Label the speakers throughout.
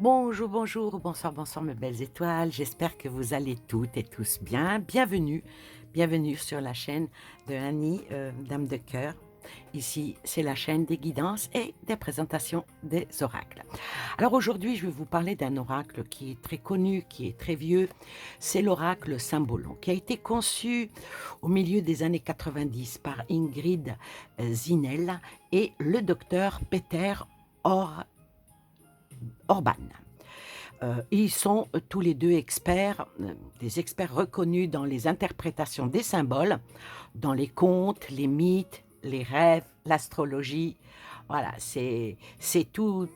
Speaker 1: Bonjour, bonjour, bonsoir, bonsoir mes belles étoiles. J'espère que vous allez toutes et tous bien. Bienvenue, bienvenue sur la chaîne de Annie, Dame de Cœur. Ici, c'est la chaîne des guidances et des présentations des oracles. Alors aujourd'hui, je vais vous parler d'un oracle qui est très connu, qui est très vieux. C'est l'oracle Symbolon, qui a été conçu au milieu des années 90 par Ingrid Zinel et le docteur Peter Orban. Ils sont tous les deux experts, des experts reconnus dans les interprétations des symboles, dans les contes, les mythes, les rêves, l'astrologie. Voilà, c'est tout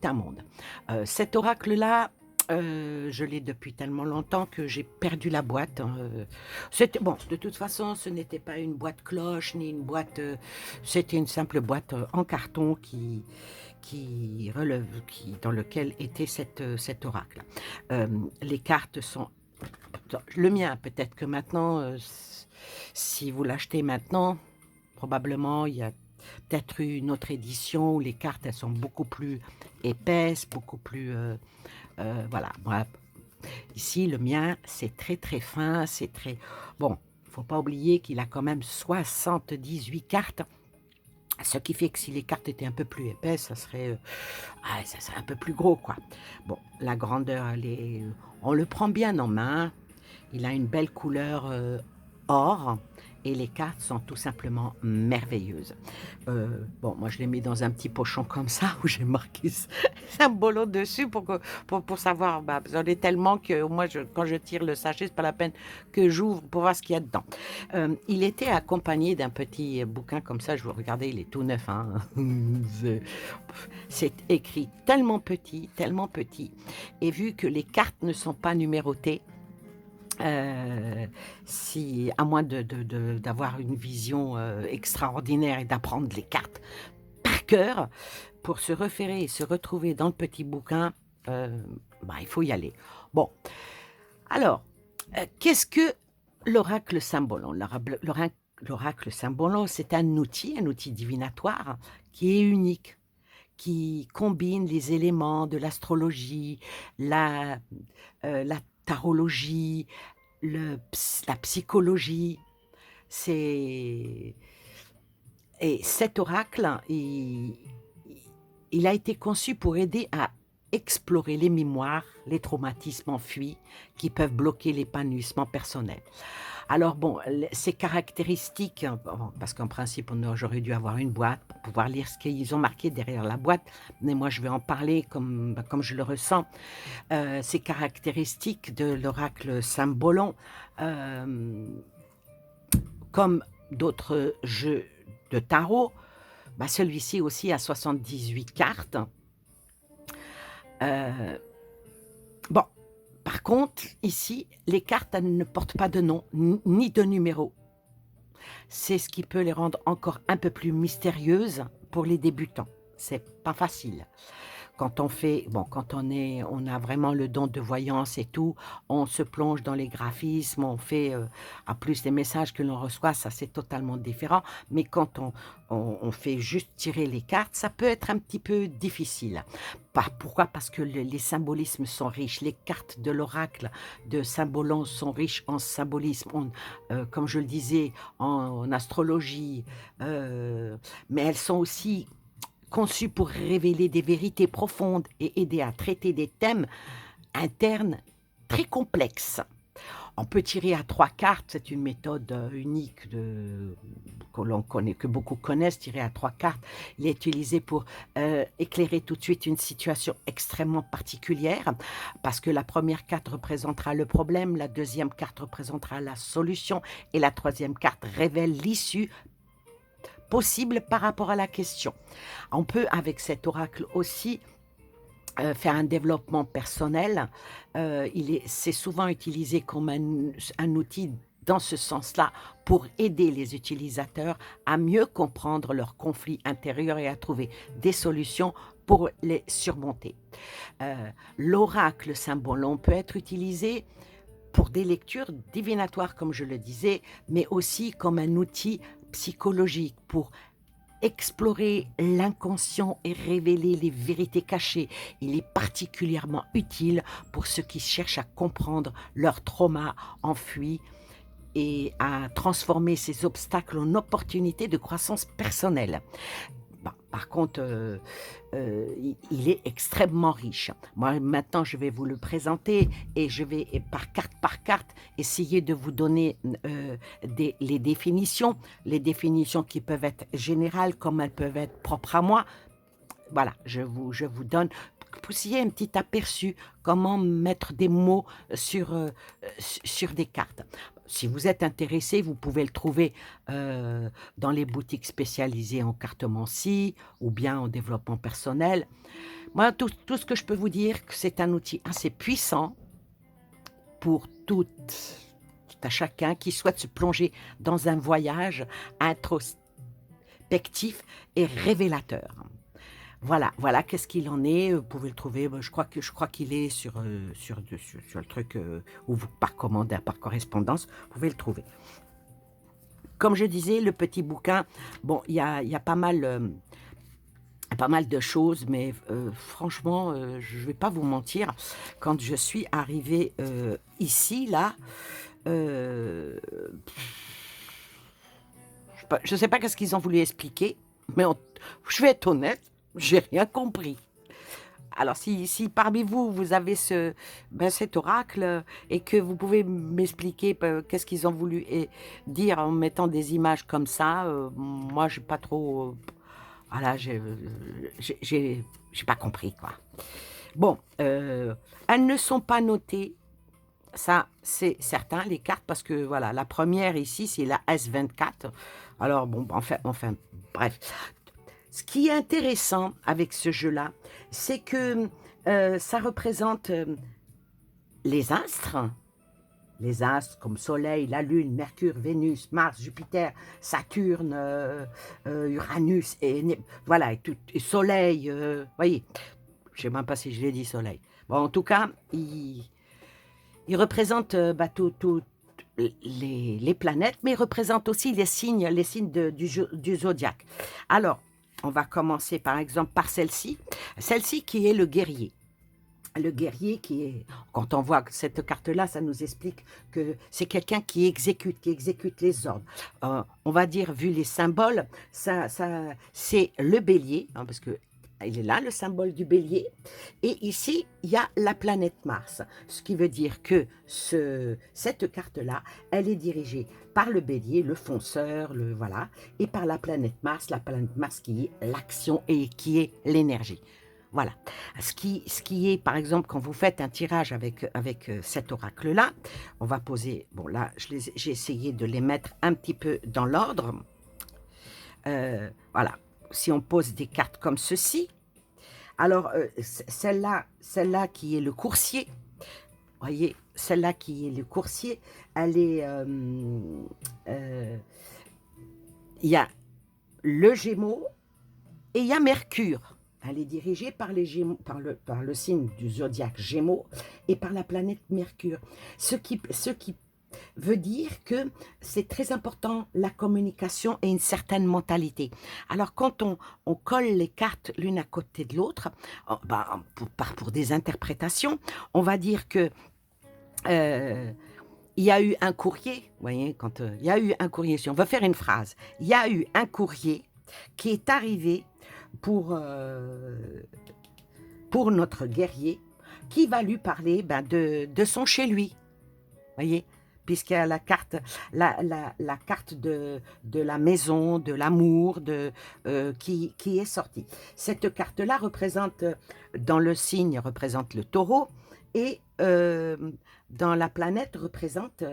Speaker 1: un monde. Cet oracle-là, je l'ai depuis tellement longtemps que j'ai perdu la boîte. Bon, de toute façon, ce n'était pas une boîte cloche ni une boîte. C'était une simple boîte en carton dans lequel était cet oracle. Les cartes sont... Le mien, peut-être que maintenant, si vous l'achetez maintenant, probablement il y a peut-être une autre édition où les cartes elles sont beaucoup plus épaisses, beaucoup plus... voilà, moi, ici, le mien, c'est très très fin, c'est très... Bon, il ne faut pas oublier qu'il a quand même 78 cartes. Ce qui fait que si les cartes étaient un peu plus épaisses, ça serait un peu plus gros, quoi. Bon, la grandeur, on le prend bien en main. Il a une belle couleur or et les cartes sont tout simplement merveilleuses. Bon, moi je l'ai mis dans un petit pochon comme ça où j'ai marqué symbolo dessus pour savoir. Bah, j'en ai tellement que moi, quand je tire le sachet, c'est pas la peine que j'ouvre pour voir ce qu'il y a dedans. Il était accompagné d'un petit bouquin comme ça. Je vous regardez, il est tout neuf. Hein. C'est écrit tellement petit. Et vu que les cartes ne sont pas numérotées, à moins d'avoir une vision extraordinaire et d'apprendre les cartes par cœur, pour se référer et se retrouver dans le petit bouquin, bah, il faut y aller. Bon, alors, qu'est-ce que l'oracle Symbolon? L'oracle Symbolon, c'est un outil divinatoire qui est unique, qui combine les éléments de l'astrologie, la tarologie, la psychologie. C'est... Et cet oracle, il a été conçu pour aider à explorer les mémoires, les traumatismes enfuis qui peuvent bloquer l'épanouissement personnel. Alors bon, ces caractéristiques, bon, parce qu'en principe, j'aurais dû avoir une boîte pour pouvoir lire ce qu'ils ont marqué derrière la boîte, mais moi je vais en parler comme je le ressens. Ces caractéristiques de l'oracle Symbolon, euh, comme d'autres jeux de tarot, bah celui-ci aussi a 78 cartes. Euh, bon, par contre, ici, les cartes elles ne portent pas de nom ni de numéro. C'est ce qui peut les rendre encore un peu plus mystérieuses pour les débutants. C'est pas facile. Quand on a vraiment le don de voyance et tout, on se plonge dans les graphismes, on fait, en plus les messages que l'on reçoit, ça c'est totalement différent. Mais quand on fait juste tirer les cartes, ça peut être un petit peu difficile. Pourquoi? Parce que les symbolismes sont riches. Les cartes de l'oracle de Symbolon sont riches en symbolisme, comme je le disais, en astrologie, mais elles sont aussi conçu pour révéler des vérités profondes et aider à traiter des thèmes internes très complexes. On peut tirer à 3 cartes, c'est une méthode unique que l'on connaît, que beaucoup connaissent, tirer à 3 cartes. Il est utilisé pour éclairer tout de suite une situation extrêmement particulière, parce que la première carte représentera le problème, la deuxième carte représentera la solution, et la troisième carte révèle l'issue possible par rapport à la question. On peut, avec cet oracle aussi, faire un développement personnel. C'est souvent utilisé comme un outil dans ce sens-là pour aider les utilisateurs à mieux comprendre leurs conflits intérieurs et à trouver des solutions pour les surmonter. L'oracle Symbolon peut être utilisé pour des lectures divinatoires, comme je le disais, mais aussi comme un outil psychologique pour explorer l'inconscient et révéler les vérités cachées. Il est particulièrement utile pour ceux qui cherchent à comprendre leur trauma enfui et à transformer ces obstacles en opportunités de croissance personnelle. Bon, par contre, il est extrêmement riche. Moi, maintenant, je vais vous le présenter et je vais, et par carte, essayer de vous donner les définitions qui peuvent être générales comme elles peuvent être propres à moi. Voilà, je vous donne pour qu'il y ait un petit aperçu comment mettre des mots sur des cartes. Si vous êtes intéressé, vous pouvez le trouver dans les boutiques spécialisées en cartomancie ou bien en développement personnel. Moi, tout ce que je peux vous dire, que c'est un outil assez puissant pour tout à chacun qui souhaite se plonger dans un voyage introspectif et révélateur. Voilà, qu'est-ce qu'il en est. Vous pouvez le trouver. Je crois qu'il est sur le truc où vous par commande, par correspondance, vous pouvez le trouver. Comme je disais, le petit bouquin, bon, il y a pas mal de choses, mais franchement, je ne vais pas vous mentir, quand je suis arrivée ici, là, euh, je ne sais pas qu'est-ce qu'ils ont voulu expliquer, mais je vais être honnête, j'ai rien compris. Alors, si parmi vous, vous avez cet oracle et que vous pouvez m'expliquer qu'est-ce qu'ils ont voulu dire en mettant des images comme ça, moi, j'ai pas trop... voilà, j'ai pas compris, quoi. Bon, elles ne sont pas notées, ça, c'est certain, les cartes, parce que, voilà, la première ici, c'est la S24. Alors, bon, enfin, bref. Ce qui est intéressant avec ce jeu-là, c'est que ça représente les astres comme Soleil, la Lune, Mercure, Vénus, Mars, Jupiter, Saturne, Uranus, voilà, et Soleil, voyez, je ne sais même pas si je l'ai dit Soleil. Bon, en tout cas, il représente tout les planètes, mais il représente aussi les signes du zodiaque. Alors, on va commencer par exemple par celle-ci qui est le guerrier. Le guerrier qui est, quand on voit cette carte-là, ça nous explique que c'est quelqu'un qui exécute les ordres. On va dire, vu les symboles, c'est le bélier, hein, parce que il est là, le symbole du bélier. Et ici, il y a la planète Mars. Ce qui veut dire que cette carte-là, elle est dirigée par le bélier, le fonceur, voilà, et par la planète Mars qui est l'action et qui est l'énergie. Voilà. Ce qui est, par exemple, quand vous faites un tirage avec cet oracle-là, on va poser... Bon, là, j'ai essayé de les mettre un petit peu dans l'ordre. Voilà. Si on pose des cartes comme ceci, alors celle-là qui est le coursier, voyez, celle-là qui est le coursier, elle est... il y a le Gémeaux et il y a Mercure. Elle est dirigée par le signe du zodiaque Gémeaux et par la planète Mercure. Ce qui veut dire que c'est très important la communication et une certaine mentalité. Alors quand on colle les cartes l'une à côté de l'autre, pour des interprétations, on va dire que il y a eu un courrier, vous voyez, quand il y a eu un courrier, si on veut faire une phrase, il y a eu un courrier qui est arrivé pour notre guerrier, qui va lui parler de son chez lui, voyez, puisqu'il y a la carte, la carte de la maison, de l'amour, qui est sortie. Cette carte-là représente, dans le signe, représente le taureau, et dans la planète représente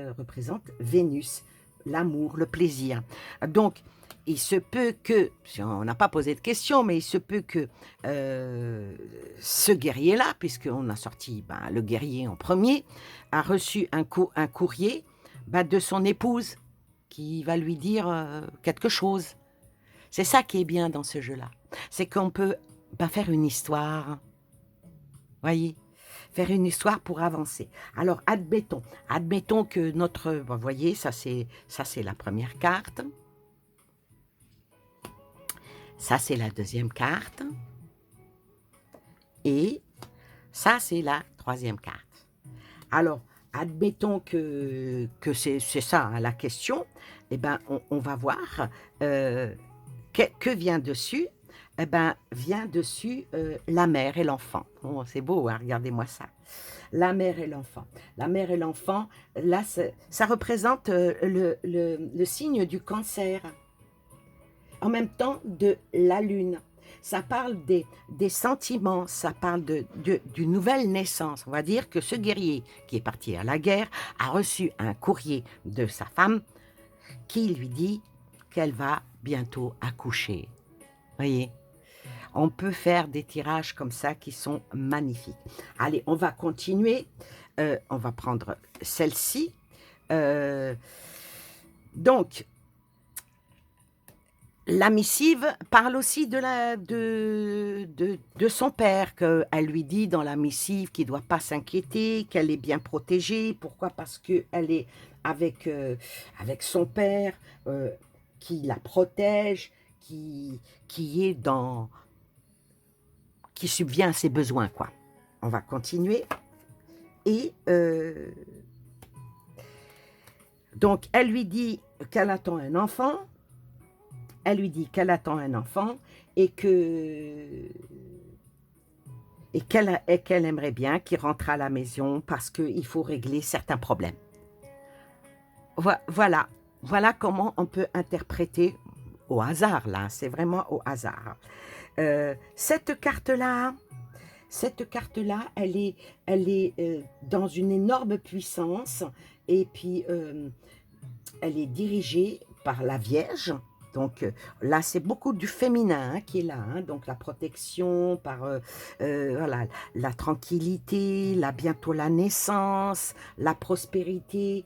Speaker 1: Vénus, l'amour, le plaisir. Donc, il se peut que, si on n'a pas posé de questions, mais il se peut que ce guerrier-là, puisqu'on a sorti le guerrier en premier, a reçu un courrier de son épouse qui va lui dire quelque chose. C'est ça qui est bien dans ce jeu-là. C'est qu'on peut faire une histoire, voyez, faire une histoire pour avancer. Alors, admettons que vous voyez, ça c'est la première carte. Ça, c'est la deuxième carte. Et ça, c'est la troisième carte. Alors, admettons que c'est ça hein, la question. Eh bien, on va voir que vient dessus. Eh bien, vient dessus la mère et l'enfant. Oh, c'est beau, hein, regardez-moi ça. La mère et l'enfant. La mère et l'enfant, là, ça représente le signe du cancer. En même temps de la lune. Ça parle des sentiments, ça parle d'une nouvelle naissance. On va dire que ce guerrier qui est parti à la guerre a reçu un courrier de sa femme qui lui dit qu'elle va bientôt accoucher. Voyez, on peut faire des tirages comme ça qui sont magnifiques. Allez, on va continuer. On va prendre celle-ci. Donc, la missive parle aussi de son père, qu'elle lui dit dans la missive qu'il ne doit pas s'inquiéter, qu'elle est bien protégée. Pourquoi? Parce qu'elle est avec son père, qui la protège, qui est qui subvient à ses besoins, quoi. On va continuer. Et donc, elle lui dit qu'elle attend un enfant. Elle lui dit qu'elle attend un enfant et qu'elle aimerait bien qu'il rentre à la maison parce qu'il faut régler certains problèmes. Voilà comment on peut interpréter au hasard, là, c'est vraiment au hasard. Cette carte-là, elle est dans une énorme puissance et puis elle est dirigée par la Vierge. Donc là, c'est beaucoup du féminin hein, qui est là. Hein, donc la protection par voilà, la tranquillité, bientôt la naissance, la prospérité.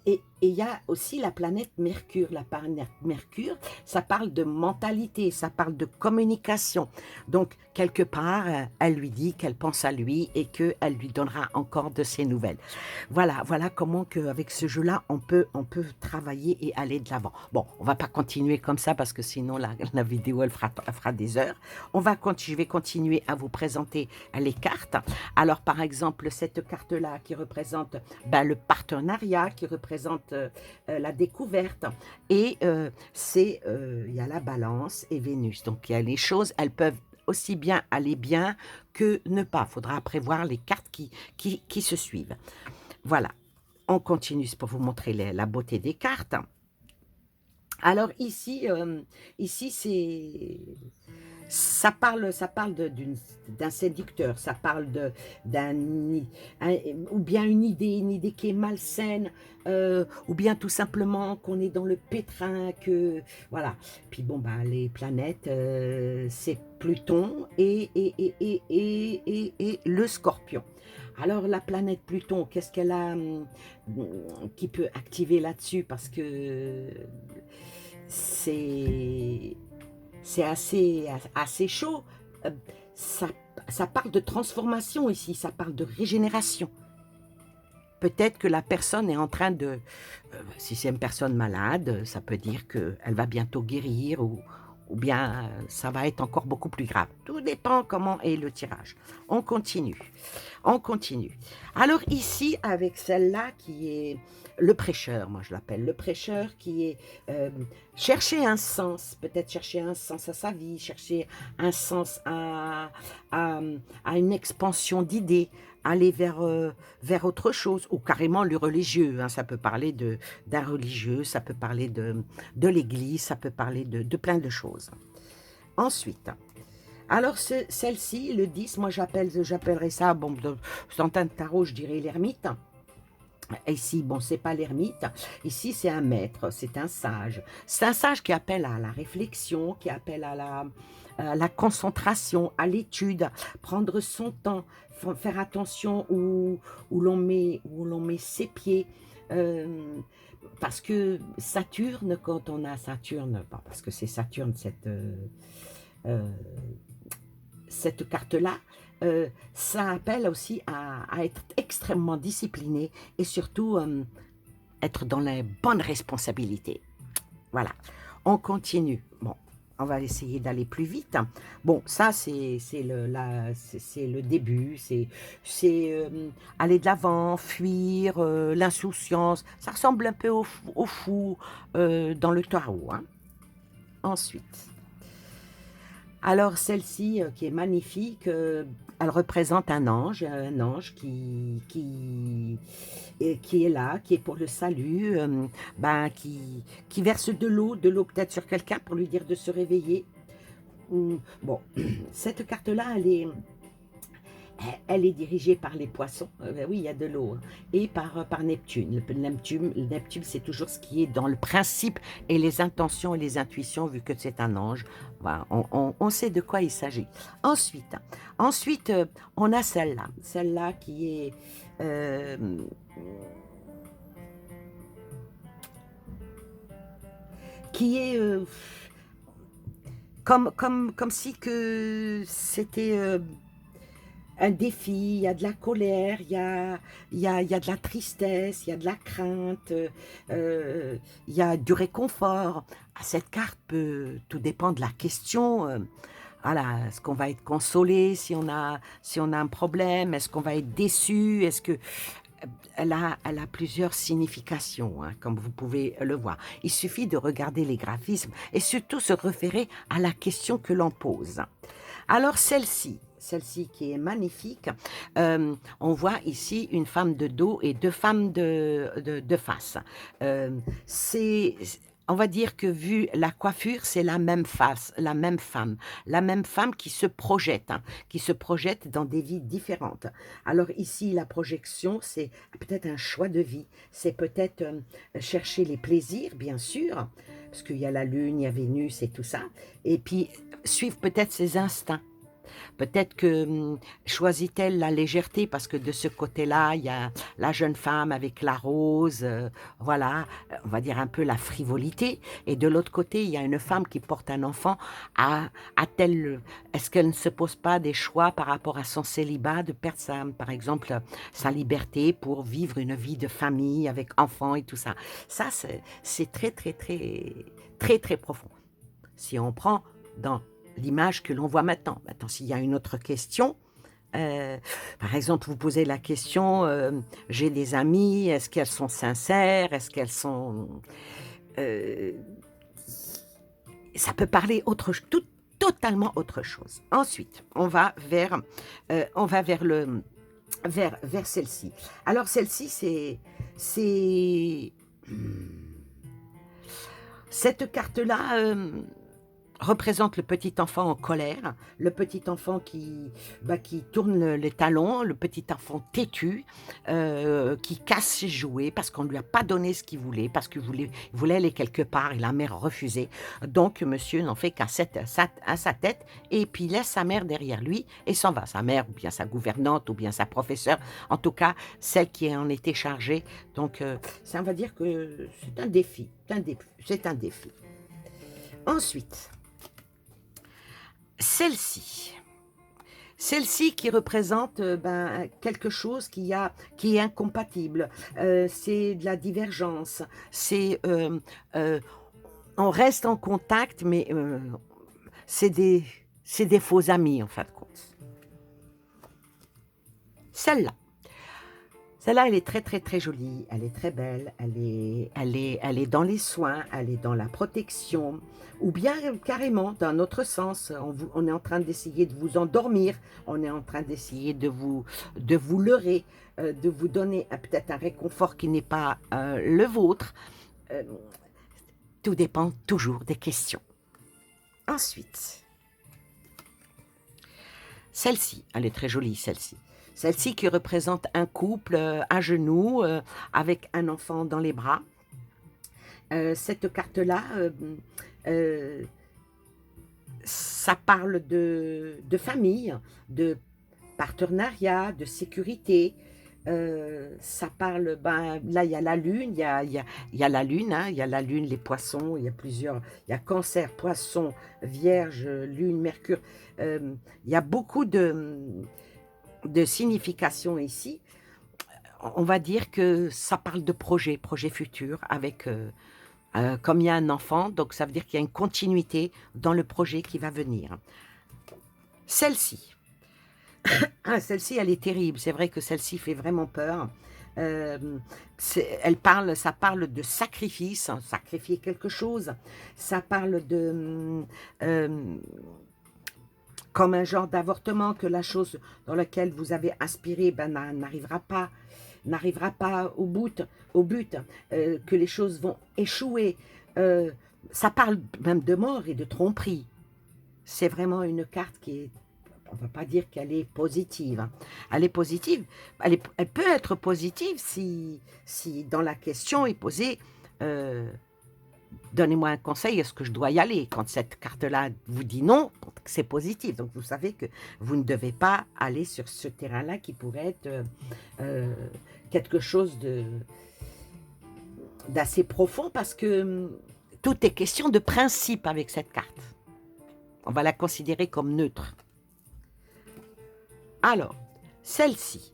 Speaker 1: Et il y a aussi la planète Mercure. La planète Mercure, ça parle de mentalité, ça parle de communication. Donc, quelque part, elle lui dit qu'elle pense à lui et qu'elle lui donnera encore de ses nouvelles. Voilà comment avec ce jeu-là, on peut travailler et aller de l'avant. Bon, on va pas continuer comme ça parce que sinon, la vidéo, elle fera des heures. Je vais continuer à vous présenter les cartes. Alors, par exemple, cette carte-là qui représente le partenariat, qui représente la découverte. Et il y a la balance et Vénus. Donc, il y a les choses, elles peuvent aussi bien aller bien que ne pas. Il faudra prévoir les cartes qui se suivent. Voilà. On continue pour vous montrer la beauté des cartes. Alors, ici c'est... Ça parle d'un séducteur, ça parle ou bien une idée qui est malsaine, ou bien tout simplement qu'on est dans le pétrin, voilà. Puis bon, les planètes, c'est Pluton et le Scorpion. Alors la planète Pluton, qu'est-ce qu'elle a qui peut activer là-dessus? Parce que c'est assez chaud. Ça parle de transformation ici, ça parle de régénération. Peut-être que la personne est en train de... si c'est une personne malade, ça peut dire qu'elle va bientôt guérir ou bien ça va être encore beaucoup plus grave. Tout dépend comment est le tirage. On continue. Alors ici, avec celle-là qui est le prêcheur, moi je l'appelle le prêcheur, qui est chercher un sens, peut-être chercher un sens à sa vie, chercher un sens à une expansion d'idées, aller vers autre chose, ou carrément le religieux. Hein, ça peut parler d'un religieux, ça peut parler de l'église, ça peut parler de plein de choses. Ensuite, alors celle-ci, le 10, moi j'appellerais ça, bon, dans un tarot, je dirais l'ermite. Ici, bon, c'est pas l'ermite. Ici, c'est un maître, c'est un sage. C'est un sage qui appelle à la réflexion, qui appelle à la concentration, à l'étude, prendre son temps, faire attention où l'on met ses pieds. Parce que Saturne, quand on a Saturne, parce que c'est Saturne cette carte-là, ça appelle aussi à être extrêmement discipliné et surtout être dans les bonnes responsabilités. Voilà, on continue. Bon, On va essayer d'aller plus vite. Bon, ça, c'est le début. C'est aller de l'avant, fuir l'insouciance. Ça ressemble un peu au fou dans le tarot, hein. Ensuite, alors celle-ci qui est magnifique, elle représente un ange qui est là, qui est pour le salut, ben, qui verse de l'eau peut-être sur quelqu'un pour lui dire de se réveiller. Bon, cette carte-là, elle est dirigée par les poissons, oui, il y a de l'eau, hein, et par Neptune. Le Neptune, c'est toujours ce qui est dans le principe et les intentions et les intuitions, vu que c'est un ange. Voilà, on sait de quoi il s'agit. Ensuite, on a celle-là euh, qui est comme si que c'était un défi, il y a de la colère, il y a de la tristesse, il y a de la crainte, il y a du réconfort. Ah, cette carte peut, tout dépend de la question. Voilà, est-ce qu'on va être consolé si on a un problème? Est-ce qu'on va être déçu? Est-ce que elle a plusieurs significations, hein, comme vous pouvez le voir. Il suffit de regarder les graphismes et surtout se référer à la question que l'on pose. Alors celle-ci qui est magnifique, on voit ici une femme de dos et deux femmes de face. C'est, on va dire que vu la coiffure, c'est la même face, la même femme qui se projette, hein, qui se projette dans des vies différentes. Alors ici, la projection, c'est peut-être un choix de vie, c'est peut-être chercher les plaisirs, bien sûr, parce qu'il y a la Lune, il y a Vénus et tout ça, et puis suivre peut-être ses instincts. Peut-être que choisit-elle la légèreté parce que de ce côté-là, il y a la jeune femme avec la rose, voilà, on va dire un peu la frivolité. Et de l'autre côté, il y a une femme qui porte un enfant. Est-ce qu'elle ne se pose pas des choix par rapport à son célibat, de perdre par exemple, sa liberté pour vivre une vie de famille avec enfants et tout ça. Ça, c'est très, très, très, très, très profond. Si on prend dans l'image que l'on voit maintenant. Maintenant, s'il y a une autre question, euh, par exemple, vous posez la question, j'ai des amis, est-ce qu'elles sont sincères, est-ce qu'elles sont... euh, ça peut parler totalement autre chose. Ensuite, on va vers celle-ci. Alors celle-ci, c'est cette carte-là. Représente le petit enfant en colère, le petit enfant qui tourne les talons, le petit enfant têtu, qui casse ses jouets parce qu'on ne lui a pas donné ce qu'il voulait, parce qu'il voulait aller quelque part et la mère refusait. Donc, monsieur n'en fait qu'à sa tête et puis laisse sa mère derrière lui et s'en va. Sa mère, ou bien sa gouvernante, ou bien sa professeure, en tout cas, celle qui en était chargée. Donc, ça, on va dire que c'est un défi. C'est un défi. Ensuite, celle-ci qui représente quelque chose qui est incompatible, c'est de la divergence, on reste en contact, mais c'est des faux amis en fin de compte. Celle-là, elle est très très très jolie, elle est très belle, elle est dans les soins, elle est dans la protection, ou bien carrément d'un autre sens, on est en train d'essayer de vous endormir, on est en train d'essayer de vous leurrer, de vous donner peut-être un réconfort qui n'est pas le vôtre. Euh, Tout dépend toujours des questions. Ensuite, celle-ci, elle est très jolie celle-ci. Celle-ci qui représente un couple à genoux avec un enfant dans les bras. Cette carte-là, ça parle de famille, de partenariat, de sécurité. Ça parle, là il y a la lune, il y a la lune, hein, il y a la lune, les poissons, il y a plusieurs, il y a cancer, poisson, vierge, lune, mercure. Il y a beaucoup de signification ici. On va dire que ça parle de projet futur avec Comme il y a un enfant, donc ça veut dire qu'il y a une continuité dans le projet qui va venir. Celle-ci, celle-ci, elle est terrible. C'est vrai que celle-ci fait vraiment peur. Euh, ça parle de sacrifice, hein, sacrifier quelque chose. Ça parle de comme un genre d'avortement, que la chose dans laquelle vous avez aspiré ben, n'arrivera pas au but, que les choses vont échouer. Euh, Ça parle même de mort et de tromperie. C'est vraiment une carte qui est, on ne va pas dire qu'elle est positive, hein. Elle est positive, elle peut être positive si dans la question est posée, euh, donnez-moi un conseil, est-ce que je dois y aller? Quand cette carte-là vous dit non, c'est positif. Donc vous savez que vous ne devez pas aller sur ce terrain-là qui pourrait être euh, quelque chose d'assez profond parce que tout est question de principe avec cette carte. On va la considérer comme neutre. Alors, celle-ci,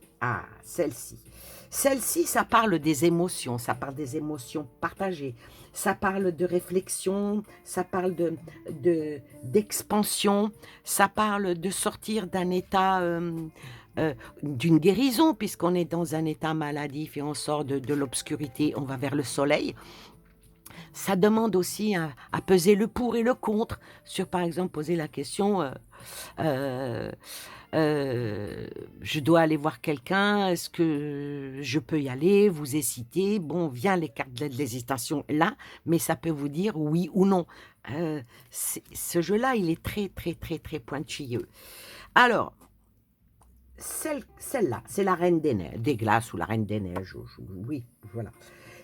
Speaker 1: celle-ci, ça parle des émotions, ça parle des émotions partagées, ça parle de réflexion, ça parle d'expansion, ça parle de sortir d'un état, d'une guérison, puisqu'on est dans un état maladif et on sort de l'obscurité, on va vers le soleil. Ça demande aussi à peser le pour et le contre, sur par exemple poser la question, euh, je dois aller voir quelqu'un, est-ce que je peux y aller? Vous hésitez, bon, vient les cartes de l'hésitation là, mais ça peut vous dire oui ou non. Ce jeu-là, il est très, très, très, très pointilleux. Alors, celle-là, c'est la Reine des Glaces ou la Reine des Neiges, oui, voilà.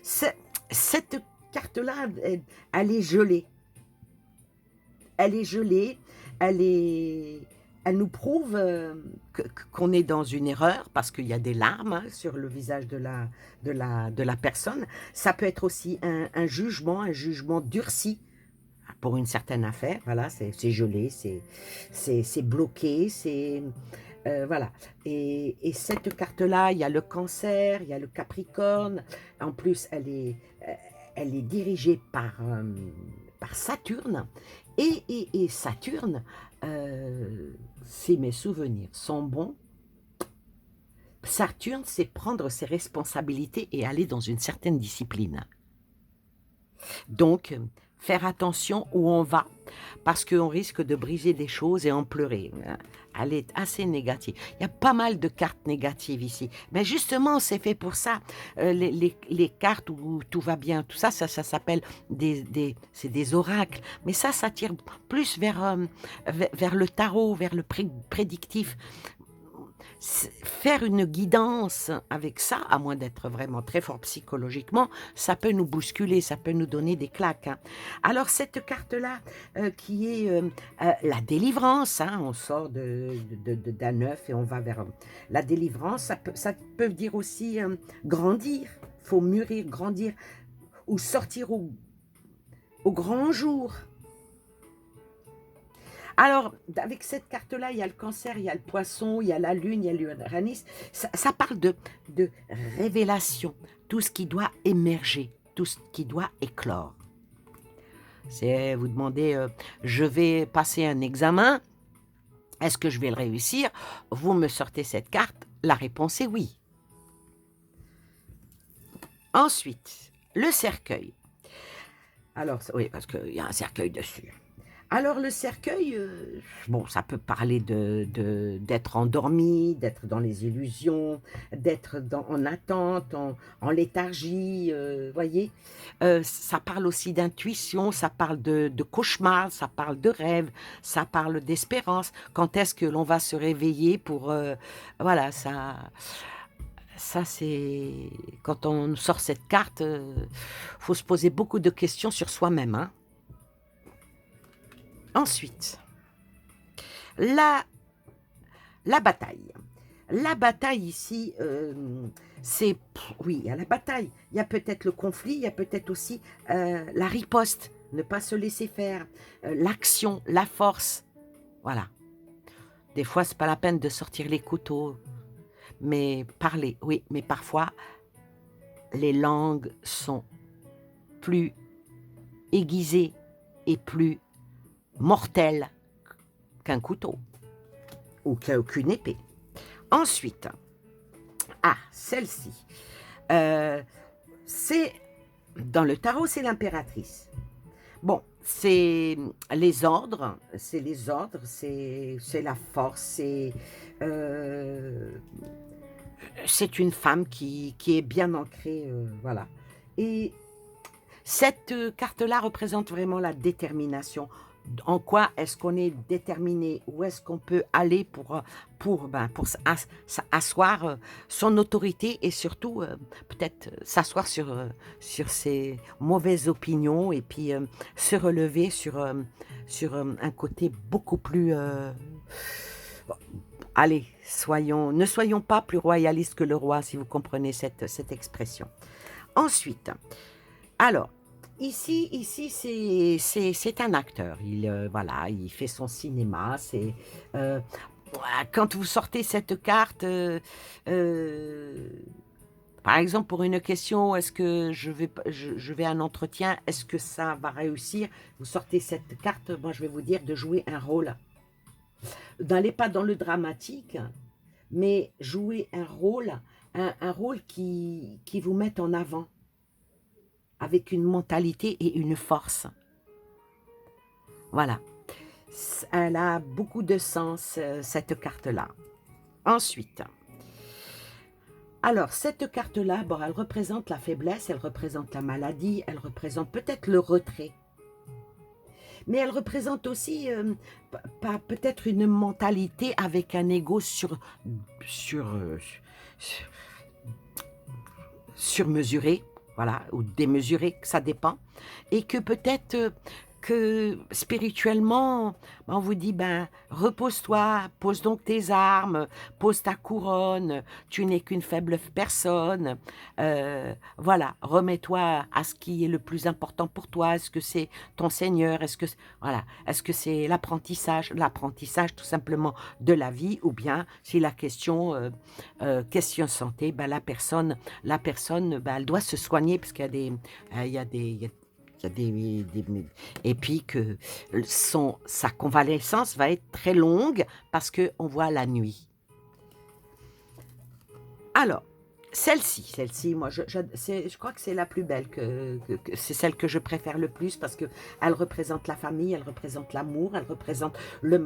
Speaker 1: Cette carte-là, elle est gelée. Elle est gelée, elle est... Elle nous prouve qu'on est dans une erreur parce qu'il y a des larmes hein, sur le visage de la personne. Ça peut être aussi un jugement durci pour une certaine affaire. Voilà, c'est gelé, c'est bloqué, c'est... voilà. Et cette carte-là, il y a le Cancer, il y a le Capricorne. En plus, elle est dirigée par Saturne. Et Saturne, si mes souvenirs sont bons, Saturne, c'est prendre ses responsabilités et aller dans une certaine discipline. Donc, faire attention où on va, parce qu'on risque de briser des choses et en pleurer. Elle est assez négative. Il y a pas mal de cartes négatives ici. Mais justement, c'est fait pour ça. Les cartes où tout va bien, tout ça, ça s'appelle c'est des oracles. Mais ça tire plus vers le tarot, vers le prédictif. Faire une guidance avec ça, à moins d'être vraiment très fort psychologiquement, ça peut nous bousculer, ça peut nous donner des claques, hein. Alors cette carte-là, qui est la délivrance, hein, on sort d'un œuf et on va vers la délivrance, ça peut dire aussi grandir, il faut mûrir, grandir, ou sortir au grand jour. Alors, avec cette carte-là, il y a le Cancer, il y a le Poisson, il y a la Lune, il y a l'Uranus. Ça parle de révélation, tout ce qui doit émerger, tout ce qui doit éclore. C'est vous demandez, je vais passer un examen, est-ce que je vais le réussir? Vous me sortez cette carte, la réponse est oui. Ensuite, le cercueil. Alors, oui, parce qu'il y a un cercueil dessus. Alors le cercueil, bon, ça peut parler d'être endormi, d'être dans les illusions, d'être en attente, en léthargie, voyez. Ça parle aussi d'intuition, ça parle de cauchemar, ça parle de rêve, ça parle d'espérance. Quand est-ce que l'on va se réveiller pour... voilà, ça c'est... Quand on sort cette carte, faut se poser beaucoup de questions sur soi-même, hein. Ensuite, la bataille. La bataille ici, c'est... Oui, il y a la bataille. Il y a peut-être le conflit, il y a peut-être aussi la riposte, ne pas se laisser faire, l'action, la force. Voilà. Des fois, c'est pas la peine de sortir les couteaux, mais parler, oui. Mais parfois, les langues sont plus aiguisée et plus mortelle qu'un couteau ou qu'une épée. Ensuite, celle-ci, c'est dans le tarot, c'est l'impératrice. Bon, c'est les ordres, c'est la force, c'est une femme qui est bien ancrée, voilà. Et cette carte-là représente vraiment la détermination. En quoi est-ce qu'on est déterminé? Où est-ce qu'on peut aller pour asseoir son autorité et surtout peut-être s'asseoir sur ses mauvaises opinions et puis se relever sur un côté beaucoup plus... bon, allez, ne soyons pas plus royalistes que le roi, si vous comprenez cette expression. Ensuite, alors, ici c'est un acteur. Voilà, il fait son cinéma. Quand vous sortez cette carte, par exemple, pour une question, est-ce que je vais à un entretien, est-ce que ça va réussir? Vous sortez cette carte, moi je vais vous dire de jouer un rôle. N'allez pas dans le dramatique, mais jouer un rôle qui vous mette en avant, avec une mentalité et une force. Voilà. Elle a beaucoup de sens, cette carte-là. Ensuite, alors, cette carte-là, bon, elle représente la faiblesse, elle représente la maladie, elle représente peut-être le retrait. Mais elle représente aussi peut-être une mentalité avec un ego surmesuré, voilà, ou démesuré, ça dépend. Et que peut-être que spirituellement, on vous dit, repose-toi, pose donc tes armes, pose ta couronne, tu n'es qu'une faible personne, voilà, remets-toi à ce qui est le plus important pour toi, est-ce que c'est ton Seigneur, est-ce que c'est l'apprentissage tout simplement de la vie, ou bien si la question, question santé, elle doit se soigner parce qu'il y a et puis que sa convalescence va être très longue parce qu'on voit la nuit. Alors, celle-ci, moi, je crois que c'est la plus belle, c'est celle que je préfère le plus parce qu'elle représente la famille, elle représente l'amour, elle représente le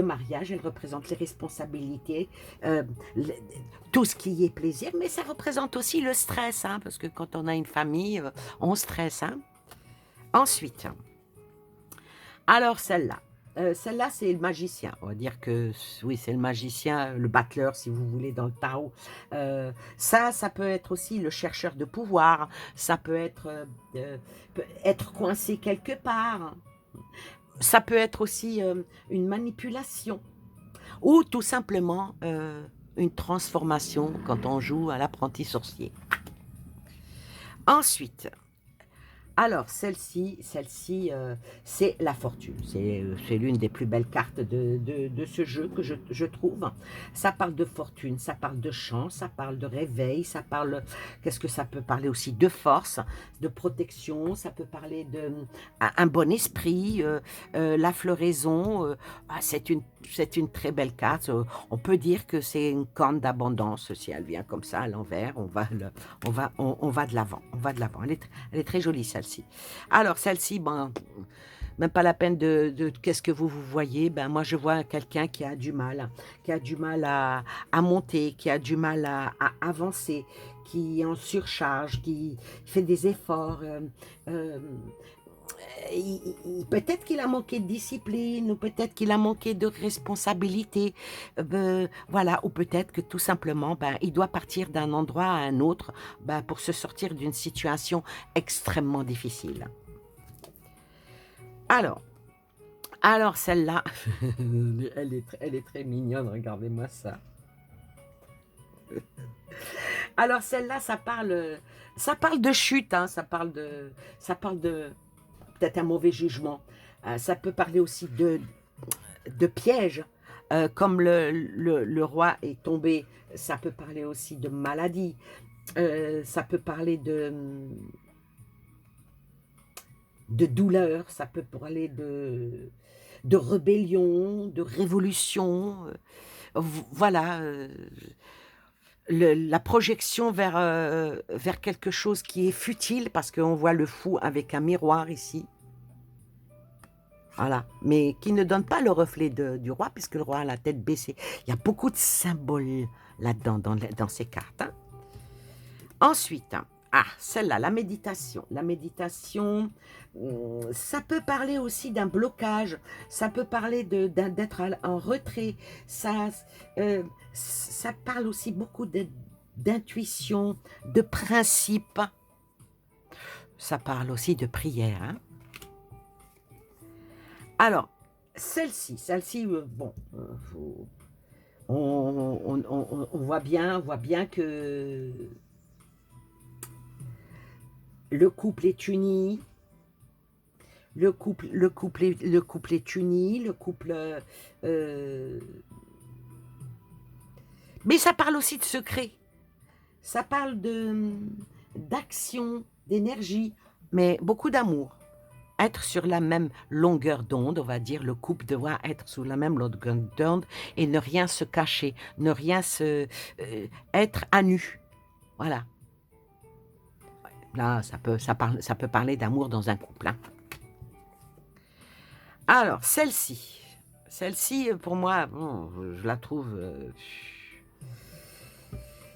Speaker 1: mariage, elle représente les responsabilités, euh, le- tout ce qui est plaisir, mais ça représente aussi le stress, hein, parce que quand on a une famille, on stresse, hein. Ensuite, alors celle-là. Celle-là, c'est le magicien. On va dire que oui, c'est le magicien, le battleur, si vous voulez, dans le tarot. Ça peut être aussi le chercheur de pouvoir. Ça peut être coincé quelque part. Ça peut être aussi une manipulation. Ou tout simplement une transformation quand on joue à l'apprenti sorcier. Ensuite, alors, celle-ci, c'est la fortune. C'est l'une des plus belles cartes de ce jeu que je trouve. Ça parle de fortune, ça parle de chance, ça parle de réveil, ça parle... Qu'est-ce que ça peut parler aussi? De force, de protection, ça peut parler un bon esprit, la floraison. C'est une très belle carte. On peut dire que c'est une corne d'abondance. Si elle vient comme ça à l'envers, on va de l'avant. On va de l'avant. Elle est très jolie, celle-ci. Alors, celle-ci, même pas la peine qu'est-ce que vous voyez. Moi, je vois quelqu'un qui a du mal, à monter, qui a du mal à avancer, qui est en surcharge, qui fait des efforts. Peut-être qu'il a manqué de discipline, ou peut-être qu'il a manqué de responsabilité, voilà, ou peut-être que tout simplement, il doit partir d'un endroit à un autre pour se sortir d'une situation extrêmement difficile. Alors, celle-là, elle est très mignonne, regardez-moi ça. Alors celle-là, ça parle de chute, hein, ça parle de peut-être un mauvais jugement. Ça peut parler aussi de pièges, comme le roi est tombé. Ça peut parler aussi de maladie. Ça peut parler de douleur, ça peut parler de rébellion, de révolution, voilà, la projection vers quelque chose qui est futile, parce qu'on voit le fou avec un miroir ici, voilà, mais qui ne donne pas le reflet du roi, puisque le roi a la tête baissée. Il y a beaucoup de symboles là-dedans, dans ces cartes, hein. Ensuite, celle-là, la méditation. La méditation, ça peut parler aussi d'un blocage, ça peut parler d'être en retrait, ça parle aussi beaucoup d'intuition, de principe, ça parle aussi de prière, hein. Alors, celle-ci, bon, on voit bien que le couple est uni, le couple est uni, mais ça parle aussi de secret, ça parle d'action, d'énergie, mais beaucoup d'amour. Être sur la même longueur d'onde, on va dire, le couple doit être sur la même longueur d'onde et ne rien se cacher, ne rien être à nu. Voilà. Là, ça peut parler d'amour dans un couple, hein. Alors, celle-ci, pour moi, bon, je la trouve...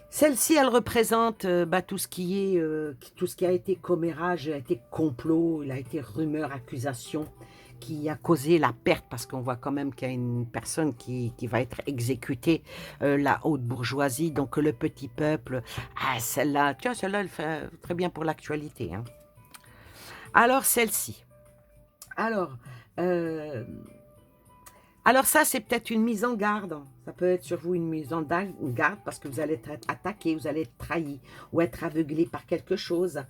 Speaker 1: celle-ci, elle représente tout ce qui a été commérage, a été complot, il a été rumeur, accusation, qui a causé la perte, parce qu'on voit quand même qu'il y a une personne qui va être exécutée, la haute bourgeoisie, donc le petit peuple. Celle-là, tiens, celle-là, elle fait très bien pour l'actualité, hein. Alors, celle-ci. Euh, Alors ça, c'est peut-être une mise en garde. Ça peut être sur vous une mise en garde parce que vous allez être attaqué, vous allez être trahi ou être aveuglé par quelque chose.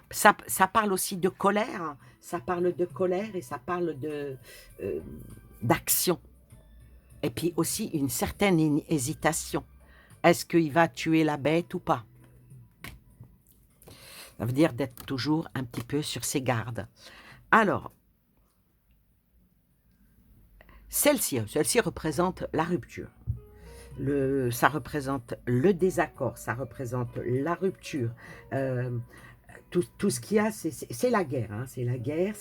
Speaker 1: Ça parle aussi de colère. Ça parle de colère et ça parle d'action. Et puis aussi une certaine hésitation. Est-ce qu'il va tuer la bête ou pas? Ça veut dire d'être toujours un petit peu sur ses gardes. Alors, celle-ci représente la rupture. Ça représente le désaccord, ça représente la rupture. Tout ce qu'il y a, c'est la guerre, hein, c'est la guerre,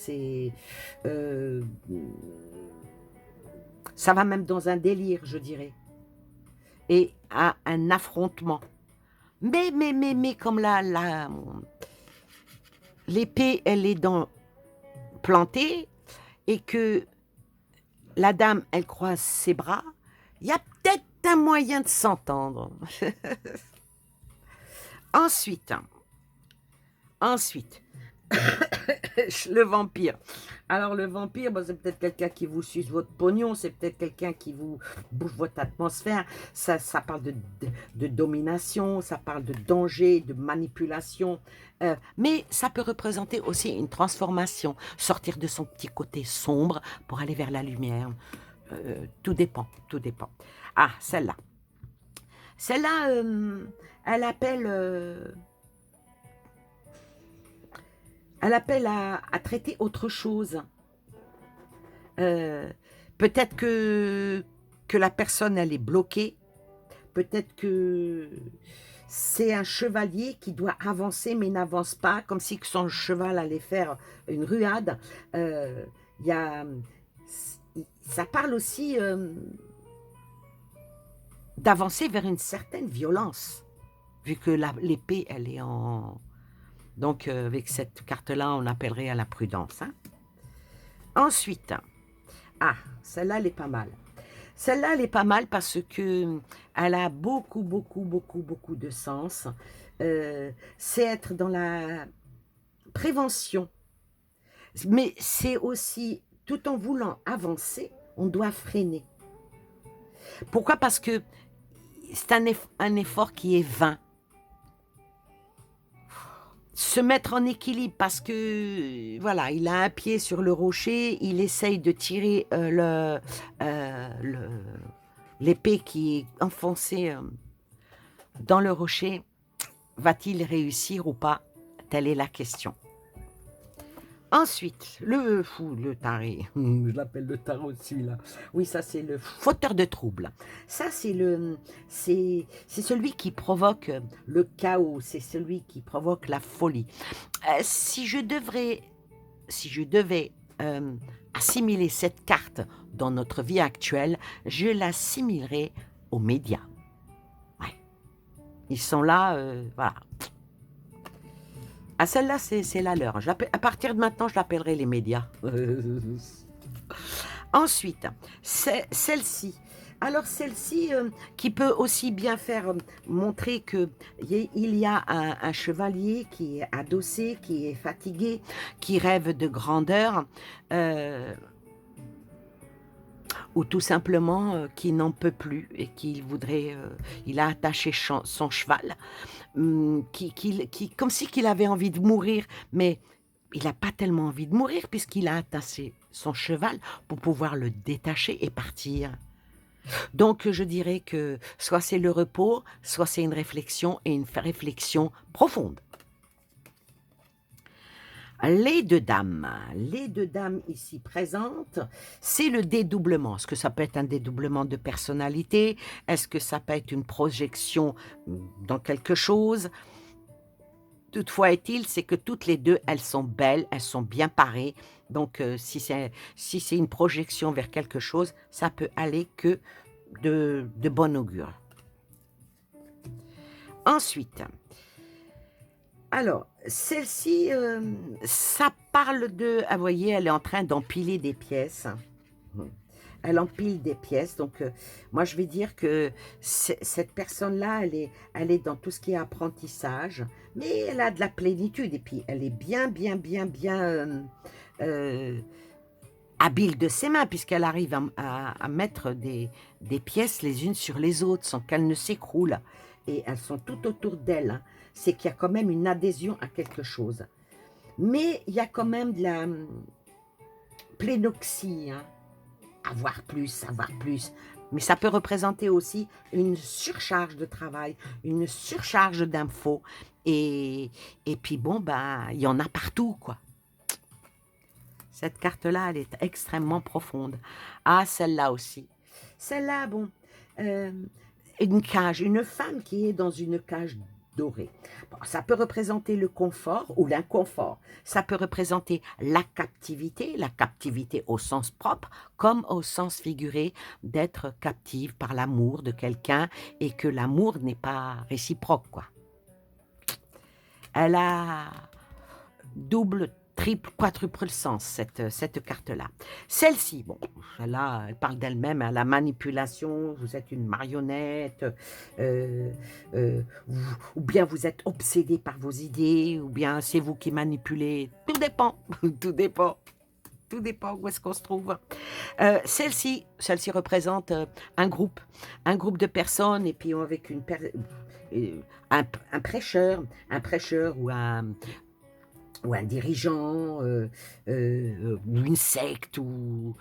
Speaker 1: ça va même dans un délire, je dirais, et à un affrontement. Mais comme l'épée, elle est plantée, et que la dame, elle croise ses bras, il y a peut-être un moyen de s'entendre. Ensuite, le vampire. Alors, le vampire, c'est peut-être quelqu'un qui vous suce votre pognon, c'est peut-être quelqu'un qui vous bouffe votre atmosphère. Ça parle de domination, ça parle de danger, de manipulation. Mais ça peut représenter aussi une transformation, sortir de son petit côté sombre pour aller vers la lumière. Tout dépend, tout dépend. Celle-là. Celle-là, elle appelle... Elle appelle à traiter autre chose. Peut-être que la personne, elle est bloquée. Peut-être que c'est un chevalier qui doit avancer, mais n'avance pas, comme si son cheval allait faire une ruade. Ça parle aussi d'avancer vers une certaine violence, vu que l'épée, elle est en... Donc, avec cette carte-là, on appellerait à la prudence, hein. Ensuite, celle-là, elle est pas mal. Celle-là, elle est pas mal parce que elle a beaucoup de sens. C'est être dans la prévention. Mais c'est aussi, tout en voulant avancer, on doit freiner. Pourquoi? Parce que c'est un effort qui est vain. Se mettre en équilibre parce que, voilà, il a un pied sur le rocher, il essaye de tirer l'épée qui est enfoncée dans le rocher. Va-t-il réussir ou pas? Telle est la question. Ensuite, le fou, le taré, je l'appelle le tarot celui-là. Oui, ça c'est le fauteur de troubles. Ça c'est celui qui provoque le chaos, c'est celui qui provoque la folie. Si je devais assimiler cette carte dans notre vie actuelle, je l'assimilerais aux médias. Ouais. Ils sont là, voilà. Ah, celle-là, c'est la leur. À partir de maintenant, je l'appellerai les médias. Ensuite, c'est celle-ci. Alors celle-ci, qui peut aussi bien faire montrer que il y a un chevalier qui est adossé, qui est fatigué, qui rêve de grandeur, euh, ou tout simplement qui n'en peut plus et qu'il voudrait, il a attaché son cheval, comme si qu'il avait envie de mourir, mais il n'a pas tellement envie de mourir puisqu'il a attaché son cheval pour pouvoir le détacher et partir. Donc je dirais que soit c'est le repos, soit c'est une réflexion et une réflexion profonde. Les deux dames ici présentes, c'est le dédoublement. Est-ce que ça peut être un dédoublement de personnalité? Est-ce que ça peut être une projection dans quelque chose? Toutefois est-il, c'est que toutes les deux, elles sont belles, elles sont bien parées. Donc si c'est une projection vers quelque chose, ça peut aller que de bon augure. Ensuite, alors, celle-ci, ça parle de... Ah, vous voyez, elle est en train d'empiler des pièces. Elle empile des pièces. Donc, moi, je vais dire que cette personne-là, elle est dans tout ce qui est apprentissage, mais elle a de la plénitude. Et puis, elle est bien, bien, bien, bien habile de ses mains, puisqu'elle arrive à mettre des pièces les unes sur les autres sans qu'elles ne s'écroulent. Et elles sont tout autour d'elle. Hein. C'est qu'il y a quand même une adhésion à quelque chose. Mais il y a quand même de la plénoxie, hein. Avoir plus, avoir plus. Mais ça peut représenter aussi une surcharge de travail, une surcharge d'infos. Et puis bon, ben, il y en a partout, quoi. Cette carte-là, elle est extrêmement profonde. Ah, celle-là aussi. Celle-là, bon, une cage, une femme qui est dans une cage dorée. Bon, ça peut représenter le confort ou l'inconfort. Ça peut représenter la captivité au sens propre, comme au sens figuré d'être captive par l'amour de quelqu'un et que l'amour n'est pas réciproque, quoi. Elle a double, triple, quadruple sens, cette carte-là. Celle-ci, bon, celle-là, elle parle d'elle-même, hein, la manipulation, vous êtes une marionnette, ou bien vous êtes obsédé par vos idées, ou bien c'est vous qui manipulez. Tout dépend, tout dépend. Tout dépend où est-ce qu'on se trouve. Celle-ci représente un groupe de personnes, et puis avec un prêcheur ou un dirigeant, ou une secte, ou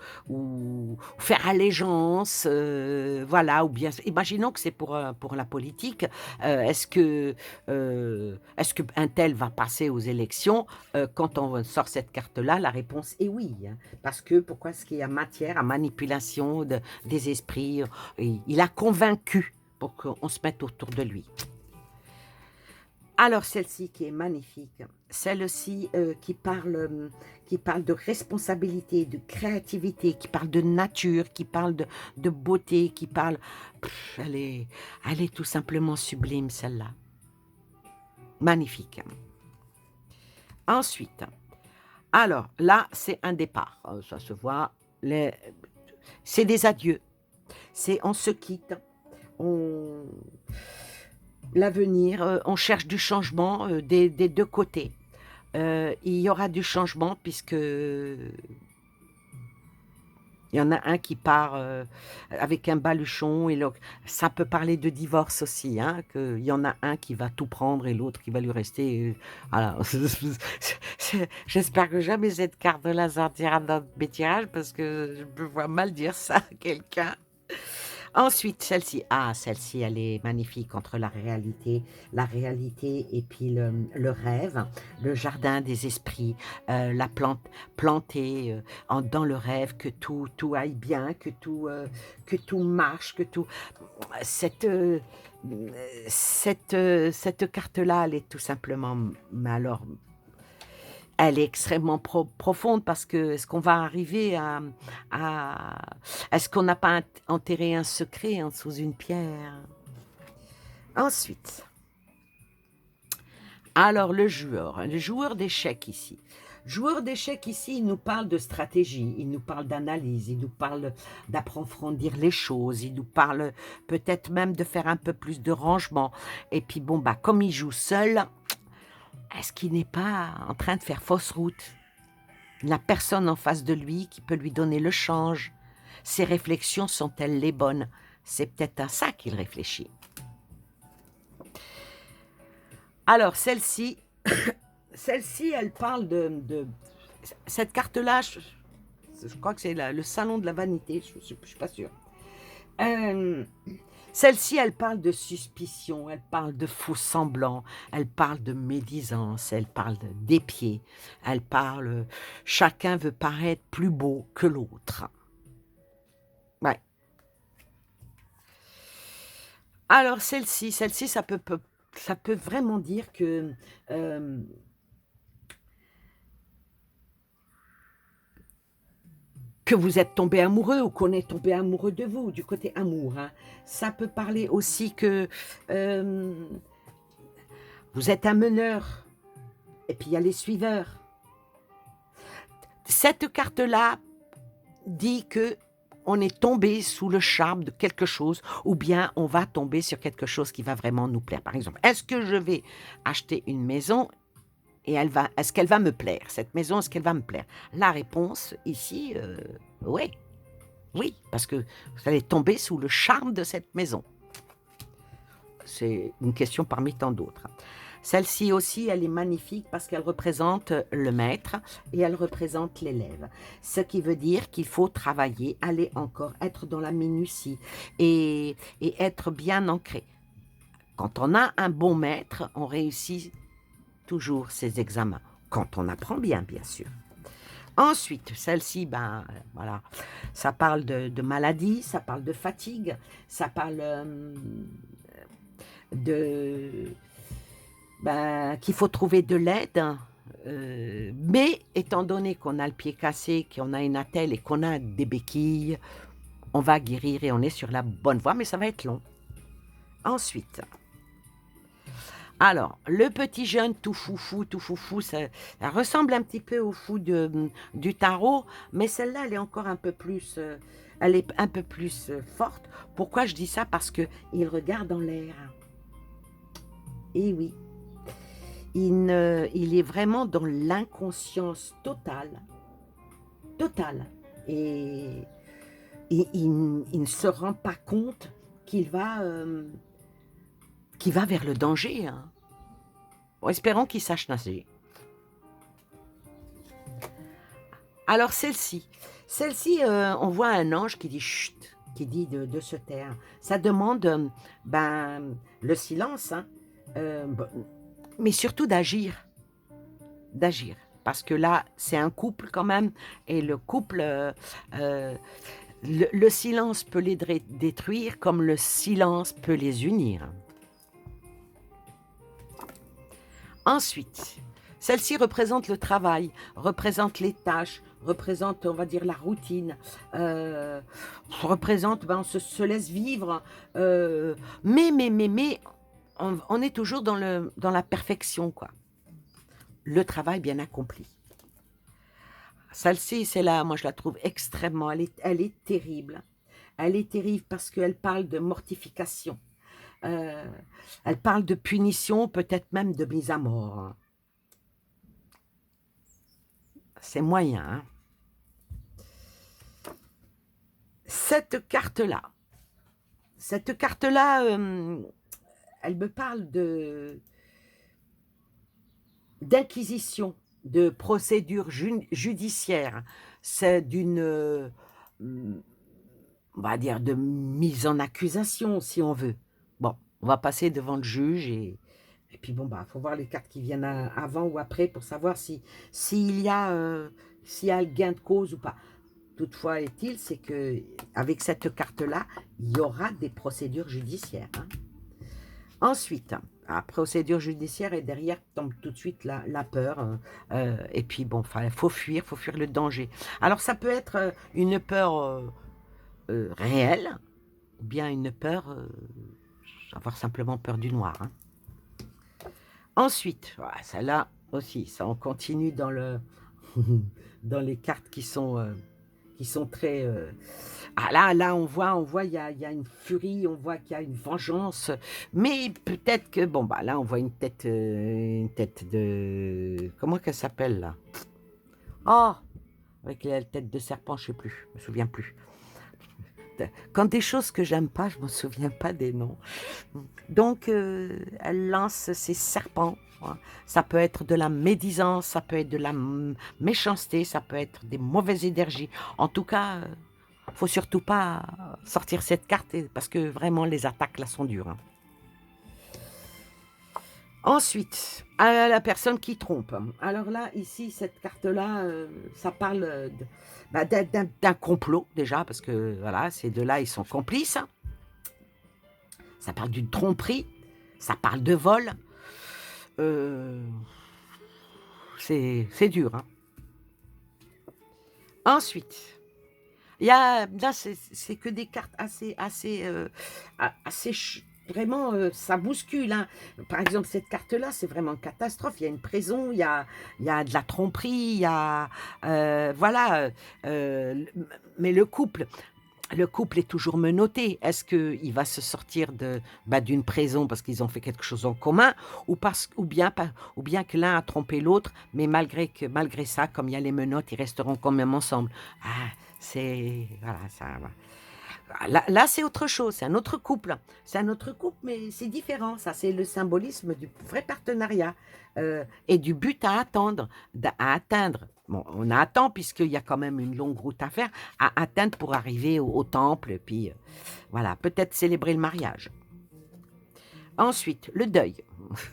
Speaker 1: faire allégeance, voilà, ou bien, imaginons que c'est pour la politique, est-ce qu'un tel va passer aux élections? Quand on sort cette carte-là, la réponse est oui, hein, parce que pourquoi est-ce qu'il y a matière à manipulation des esprits? Il a convaincu pour qu'on se mette autour de lui. Alors celle-ci qui est magnifique, celle-ci qui parle de responsabilité, de créativité, qui parle de nature, qui parle de beauté, qui parle... elle est tout simplement sublime, celle-là. Magnifique. Ensuite, alors là, c'est un départ. Ça se voit, c'est des adieux. C'est on se quitte, l'avenir, on cherche du changement des deux côtés. Il y aura du changement puisque il y en a un qui part avec un baluchon et ça peut parler de divorce aussi, hein, qu'il y en a un qui va tout prendre et l'autre qui va lui rester. Voilà. J'espère que jamais cette carte-là sortira dans mes tirages parce que je me vois mal dire ça à quelqu'un. Ensuite, celle-ci. Ah, celle-ci, elle est magnifique entre la réalité et puis le rêve, le jardin des esprits, la plante plantée dans le rêve, que tout aille bien, que tout marche, que tout. Cette, cette carte-là, elle est tout simplement, mais alors, elle est extrêmement profonde parce que est-ce qu'on va arriver à est-ce qu'on n'a pas enterré un secret sous une pierre? Ensuite, alors le joueur d'échecs ici. Joueur d'échecs ici, il nous parle de stratégie, il nous parle d'analyse, il nous parle d'approfondir les choses, il nous parle peut-être même de faire un peu plus de rangement. Et puis bon, bah comme il joue seul, est-ce qu'il n'est pas en train de faire fausse route? Il n'a personne en face de lui qui peut lui donner le change. Ses réflexions sont-elles les bonnes? C'est peut-être à ça qu'il réfléchit. Alors, celle-ci, elle parle cette carte-là, je crois que c'est le salon de la vanité, je ne suis pas sûre. Euh, Celle-ci, elle parle de suspicion, elle parle de faux semblants, elle parle de médisance, elle parle d'épier, elle parle chacun veut paraître plus beau que l'autre. Ouais. Alors celle-ci, ça peut vraiment dire euh, que vous êtes tombé amoureux ou qu'on est tombé amoureux de vous, du côté amour. Hein. Ça peut parler aussi que euh, vous êtes un meneur et puis il y a les suiveurs. Cette carte-là dit que on est tombé sous le charme de quelque chose ou bien on va tomber sur quelque chose qui va vraiment nous plaire. Par exemple, est-ce que je vais acheter une maison et est-ce qu'elle va me plaire? Cette maison, est-ce qu'elle va me plaire? La réponse ici, oui. Oui, parce que vous allez tomber sous le charme de cette maison. C'est une question parmi tant d'autres. Celle-ci aussi, elle est magnifique parce qu'elle représente le maître et elle représente l'élève. Ce qui veut dire qu'il faut travailler, aller encore, être dans la minutie et être bien ancré. Quand on a un bon maître, on réussit toujours ses examens. Quand on apprend bien, bien sûr. Ensuite, celle-ci, ben voilà, ça parle de maladie, ça parle de fatigue, ça parle de qu'il faut trouver de l'aide. Mais étant donné qu'on a le pied cassé, qu'on a une attelle et qu'on a des béquilles, on va guérir et on est sur la bonne voie, mais ça va être long. Ensuite, alors, le petit jeune tout foufou, ça ressemble un petit peu au fou du tarot, mais celle-là, elle est un peu plus forte. Pourquoi je dis ça? Parce que il regarde en l'air. Et oui, il est vraiment dans l'inconscience totale, totale. Et il ne se rend pas compte qu'il va vers le danger. Hein. Bon, espérons qu'il sache nager. Alors celle-ci, on voit un ange qui dit chut, qui dit de se taire. Ça demande le silence, hein, mais surtout d'agir. Parce que là, c'est un couple quand même, et le couple, le silence peut les détruire comme le silence peut les unir. Ensuite, celle-ci représente le travail, représente les tâches, représente, on va dire, la routine, représente, on se laisse vivre, mais on est toujours dans la perfection, quoi. Le travail bien accompli. Celle-ci, c'est là, moi je la trouve extrêmement, elle est terrible. Elle est terrible parce qu'elle parle de mortification. Euh, Elle parle de punition, peut-être même de mise à mort. Hein. C'est moyen. Hein. Cette carte-là, elle me parle d'inquisition, de procédure judiciaire. C'est d'une on va dire, de mise en accusation, si on veut. Bon, on va passer devant le juge et puis bon, bah, faut voir les cartes qui viennent avant ou après pour savoir si s'il y a, s'il y a le gain de cause ou pas. Toutefois est-il, c'est que avec cette carte-là, il y aura des procédures judiciaires, hein. Ensuite, la procédure judiciaire et derrière tombe tout de suite la peur. Et puis bon, il faut fuir le danger. Alors ça peut être une peur réelle, ou bien une peur, avoir simplement peur du noir, hein. Ensuite, voilà, celle-là aussi, ça on continue dans dans les cartes qui sont très... Ah là, on voit, il y a une furie, on voit qu'il y a une vengeance, mais peut-être que, bon, bah là, on voit une tête de... Comment qu'elle s'appelle, là? Oh, avec la tête de serpent, je sais plus, je me souviens plus. Quand des choses que j'aime pas, je me souviens pas des noms. Donc, elle lance ses serpents, hein. Ça peut être de la médisance, ça peut être de la méchanceté, ça peut être des mauvaises énergies. En tout cas, faut surtout pas sortir cette carte parce que vraiment les attaques là sont dures, hein. Ensuite, à la personne qui trompe. Alors là, ici, cette carte-là, ça parle d'un complot déjà, parce que voilà, ces deux-là, ils sont complices. Ça parle d'une tromperie, ça parle de vol. Euh, c'est dur, hein. Ensuite, il y a, là, c'est que des cartes assez vraiment, ça bouscule, hein. Par exemple, cette carte-là, c'est vraiment une catastrophe. Il y a une prison, il y a de la tromperie, il y a, voilà, mais le couple est toujours menotté. Est-ce qu'il va se sortir d'une prison parce qu'ils ont fait quelque chose en commun, ou bien que l'un a trompé l'autre, mais malgré ça, comme il y a les menottes, ils resteront quand même ensemble. Ah, voilà, ça va. Là, c'est autre chose, c'est un autre couple. C'est un autre couple, mais c'est différent. Ça, c'est le symbolisme du vrai partenariat et du but à attendre, à atteindre. Bon, on attend puisqu'il y a quand même une longue route à faire, à atteindre pour arriver au temple. Et puis, voilà, peut-être célébrer le mariage. Ensuite, le deuil.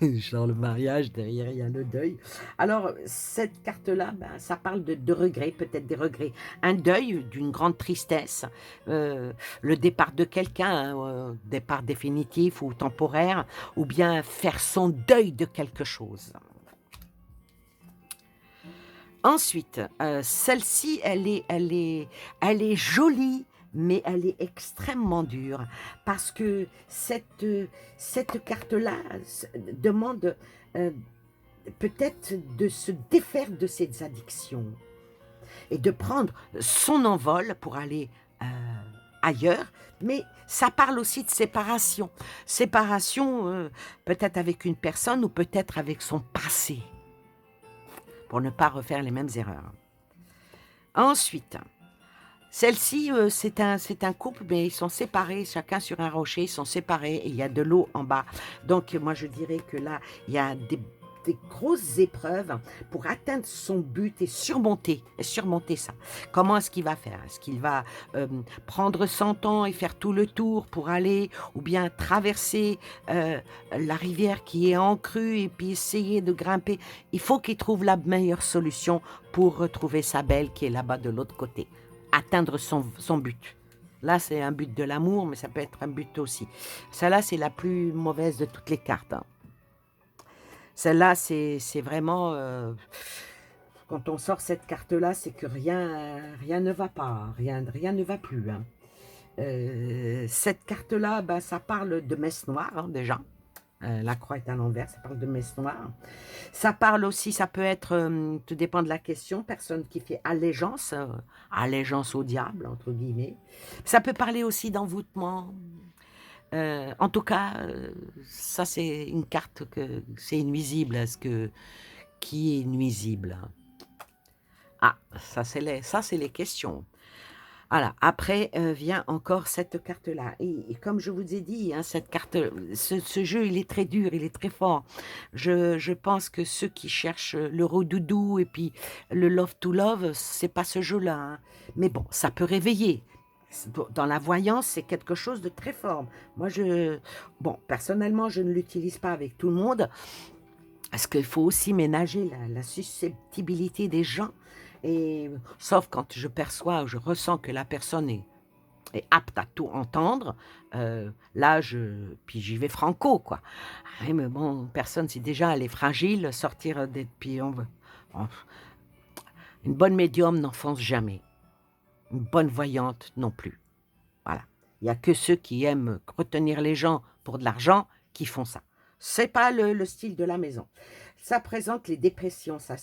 Speaker 1: Genre le mariage, derrière il y a le deuil. Alors, cette carte-là, ça parle de regrets, peut-être des regrets. Un deuil d'une grande tristesse, le départ de quelqu'un, départ définitif ou temporaire, ou bien faire son deuil de quelque chose. Ensuite, celle-ci, elle est jolie, mais elle est extrêmement dure parce que cette carte-là demande peut-être de se défaire de ses addictions et de prendre son envol pour aller ailleurs, mais ça parle aussi de séparation. Séparation peut-être avec une personne ou peut-être avec son passé, pour ne pas refaire les mêmes erreurs. Ensuite, celle-ci, c'est un couple, mais ils sont séparés, chacun sur un rocher, ils sont séparés et il y a de l'eau en bas. Donc, moi, je dirais que là, il y a des grosses épreuves pour atteindre son but et surmonter ça. Comment est-ce qu'il va faire? Est-ce qu'il va prendre son temps et faire tout le tour pour aller, ou bien traverser la rivière qui est en crue et puis essayer de grimper? Il faut qu'il trouve la meilleure solution pour retrouver sa belle qui est là-bas de l'autre côté. Atteindre son but. Là, c'est un but de l'amour, mais ça peut être un but aussi. Celle-là, c'est la plus mauvaise de toutes les cartes, hein. Celle-là, c'est vraiment... quand on sort cette carte-là, c'est que rien ne va pas, rien ne va plus, hein. Cette carte-là, ça parle de messe noire, hein, déjà. La croix est à l'envers, ça parle de messe noire. Ça parle aussi, ça peut être, tout dépend de la question, personne qui fait allégeance, allégeance au diable, entre guillemets. Ça peut parler aussi d'envoûtement. En tout cas, ça c'est une carte que c'est nuisible. Qui est nuisible? Ah, ça c'est les questions. Voilà, après vient encore cette carte-là. Et comme je vous ai dit, hein, cette carte, ce jeu, il est très dur, il est très fort. Je pense que ceux qui cherchent le rodoudou et puis le love to love, c'est pas ce jeu-là, hein. Mais bon, ça peut réveiller. Dans la voyance, c'est quelque chose de très fort. Moi, bon, personnellement, je ne l'utilise pas avec tout le monde, parce qu'il faut aussi ménager la susceptibilité des gens, et sauf quand je perçois ou je ressens que la personne est apte à tout entendre, là, puis j'y vais franco, quoi. Ah oui, mais bon, personne, si déjà elle est fragile, sortir des... Puis on- une bonne médium n'enfonce jamais. Une bonne voyante non plus. Voilà. Il n'y a que ceux qui aiment retenir les gens pour de l'argent qui font ça. C'est pas le style de la maison. Ça présente les dépressions, ça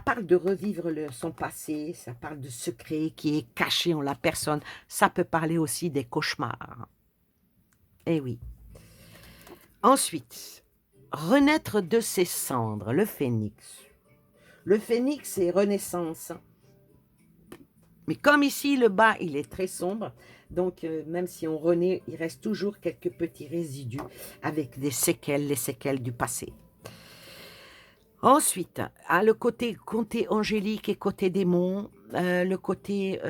Speaker 1: parle de revivre son passé, ça parle de secrets qui est caché en la personne. Ça peut parler aussi des cauchemars. Eh oui. Ensuite, renaître de ses cendres, le phénix. Le phénix, c'est renaissance. Mais comme ici, le bas, il est très sombre, donc même si on renaît, il reste toujours quelques petits résidus avec des séquelles, les séquelles du passé. Ensuite, le côté comté angélique et côté démon, le côté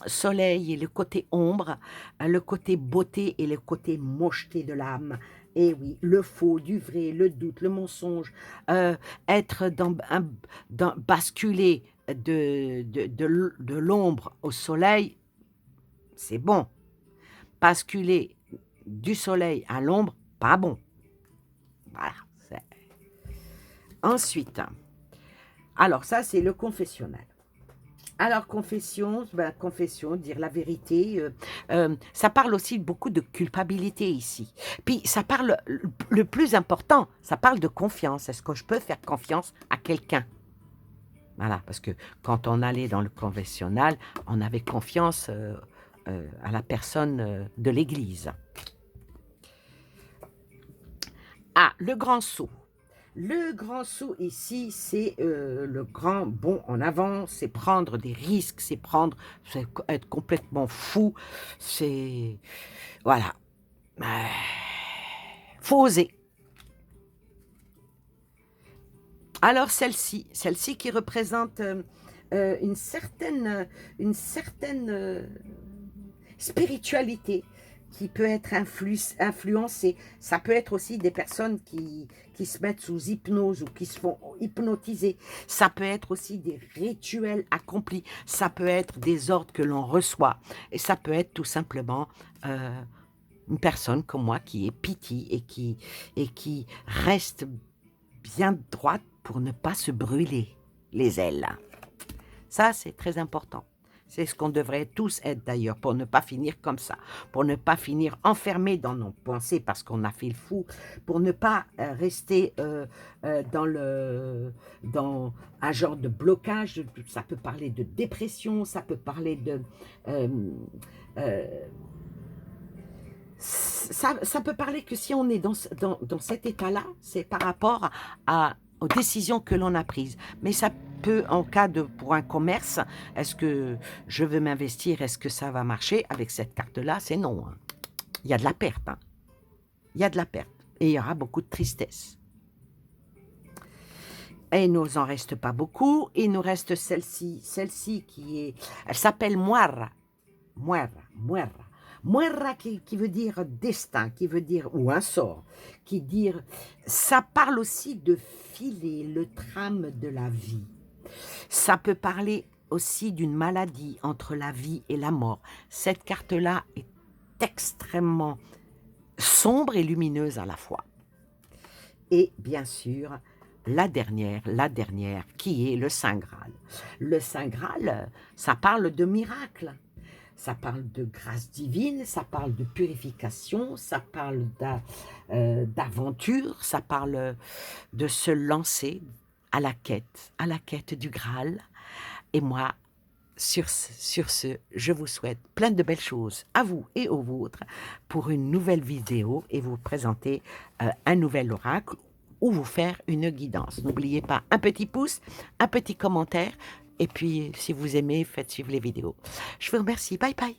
Speaker 1: soleil et le côté ombre, le côté beauté et le côté mocheté de l'âme. Et oui, le faux, du vrai, le doute, le mensonge, être basculer de l'ombre au soleil, c'est bon. Basculer du soleil à l'ombre, pas bon. Voilà. Ensuite, alors ça, c'est le confessionnal. Alors, confession, dire la vérité, ça parle aussi beaucoup de culpabilité ici. Puis, ça parle, le plus important, ça parle de confiance. Est-ce que je peux faire confiance à quelqu'un? Voilà, parce que quand on allait dans le confessionnal, on avait confiance à la personne de l'Église. Ah, le grand saut. Le grand saut ici, c'est le grand bond en avant, c'est prendre des risques, c'est être complètement fou, c'est... Voilà. Faut oser. Alors celle-ci qui représente une certaine spiritualité qui peut être influencée. Ça peut être aussi des personnes qui se mettent sous hypnose ou qui se font hypnotiser. Ça peut être aussi des rituels accomplis. Ça peut être des ordres que l'on reçoit. Et ça peut être tout simplement une personne comme moi qui est pitié et qui reste bien droite pour ne pas se brûler les ailes. Ça, c'est très important. C'est ce qu'on devrait tous être d'ailleurs, pour ne pas finir comme ça, pour ne pas finir enfermé dans nos pensées parce qu'on a fait le fou, pour ne pas rester dans un genre de blocage. Ça peut parler de dépression, ça peut parler de... ça peut parler que si on est dans cet état-là, c'est par rapport aux décisions que l'on a prises. Mais ça peut, en cas pour un commerce, est-ce que je veux m'investir, est-ce que ça va marcher? Avec cette carte-là, c'est non. Hein. Il y a de la perte. Hein. Il y a de la perte. Et il y aura beaucoup de tristesse. Et il ne nous en reste pas beaucoup. Il nous reste celle-ci qui est... Elle s'appelle Muerra. Muerra qui veut dire destin, qui veut dire, ou un sort, ça parle aussi de filer le trame de la vie. Ça peut parler aussi d'une maladie entre la vie et la mort. Cette carte-là est extrêmement sombre et lumineuse à la fois. Et bien sûr, la dernière, qui est le Saint Graal. Le Saint Graal, ça parle de miracle. Ça parle de grâce divine, ça parle de purification, ça parle d'aventure, ça parle de se lancer à la quête du Graal. Et moi, sur ce, je vous souhaite plein de belles choses à vous et aux vôtres pour une nouvelle vidéo et vous présenter un nouvel oracle ou vous faire une guidance. N'oubliez pas un petit pouce, un petit commentaire. Et puis, si vous aimez, faites suivre les vidéos. Je vous remercie. Bye bye.